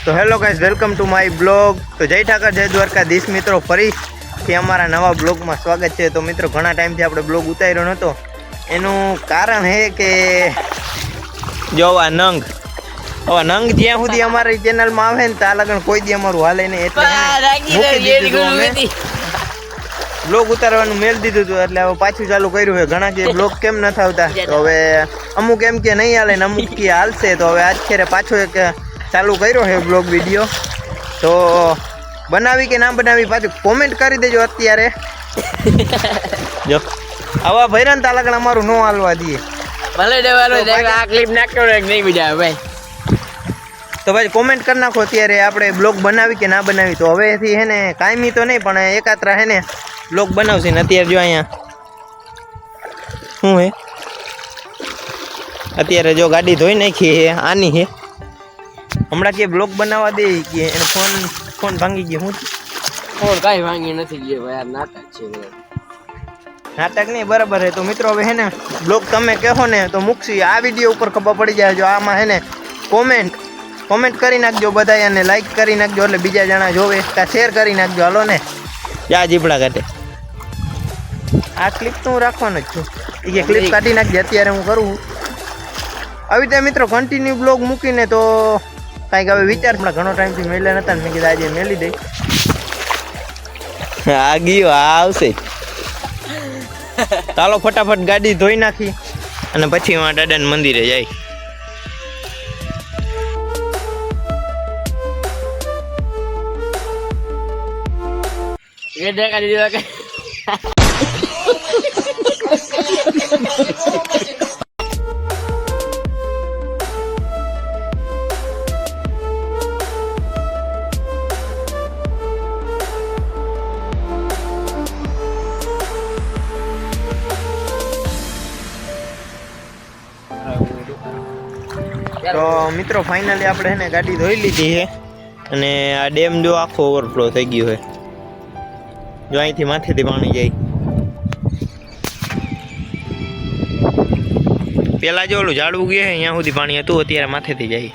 તો hello guys, welcome to my blog. તો જય ઠાકર, જય દ્વારકાધીશ મિત્રો, ફરીથી અમારા નવા બ્લોગમાં સ્વાગત છે. તો મિત્રો ઘણા ટાઈમથી આપણે બ્લોગ ઉતાર્યો નહોતો, એનું કારણ છે કે જો આ નંગ જ્યાં સુધી અમારી ચેનલમાં આવે ને ત્યાં લગન કોઈ દી અમારું હાલે નહીં, એટલે બ્લોગ ઉતારવાનું મેળ દીધું હતું. એટલે હવે પાછું ચાલુ કર્યું છે. ઘણા કે બ્લોગ કેમ નથી આવતા, તો હવે અમુક એમ કે નહીં હાલે ને અમુક કે હાલશે. તો હવે આજ ખેરે પાછો એક ચાલુ કર્યો છે બ્લોગ વિડીયો. તો બનાવી કે ના બનાવી પાછું કોમેન્ટ કરી દેજો. અત્યારે જો આવા ભૈરન તાલાગણ અમારું નો હાલવા દઈએ, ભલે દેવાનો આ ક્લિપ નાખ્યો ને નહીં બીજા ભાઈ. તો ભાઈ કોમેન્ટ કરી નાખો અત્યારે આપણે બ્લોગ બનાવી કે ના બનાવી. તો હવેથી હે ને કાયમી તો નહીં પણ એકાત્રા હે ને બ્લોગ બનાવશે ને. અત્યારે જો અહીંયા શું હે, અત્યારે જો ગાડી ધોઈ નાખી હે, આની હે. હમણાં કે બ્લોગ બનાવવા દે કે એને ફોન ભાંગી ગયો. હું ફોન કાંઈ ભાંગી નથી ગયો ભાઈ, આ નાટક છે. નાટક નહીં, બરાબર છે. તો મિત્રો હવે હે ને બ્લોગ તમે કહો ને તો મૂકશી. આ વિડીયો ઉપર ખબર પડી જાય. જો આમાં હે ને કોમેન્ટ કરી નાખજો બધા, અને લાઈક કરી નાખજો એટલે બીજા જણા જોવે. ત્યાં શેર કરી નાખજો. હાલો ને જા જીપડા કાઢે. આ ક્લિપ તો હું રાખવાનો જ છું. એ કે ક્લિપ કાઢી નાખજે. અત્યારે હું કરું આવી રીતે મિત્રો કન્ટિન્યુ બ્લોગ મૂકીને. તો કાંઈક હવે વિચાર, હમણાં ઘણો ટાઈમથી મેળ્યા નતા ને મેં કીધું આજે મેલી દઈ. આ ગયો, આ આવશે. ચાલો ફટાફટ ગાડી ધોઈ નાખી અને પછી માં દાદાના મંદિરે જાય. એ દેખા દીધું કે તો મિત્રો ફાઇનલી આપણે હે ને ગાડી ધોઈ લીધી છે. અને આ ડેમ જો આખો ઓવરફ્લો થઈ ગયો છે. જો અહીંથી માથેથી પાણી જાય. પેલા જો ઓલું ઝાડવું ગયું છે અહીંયા સુધી પાણી હતું, અત્યારે માથેથી જાય.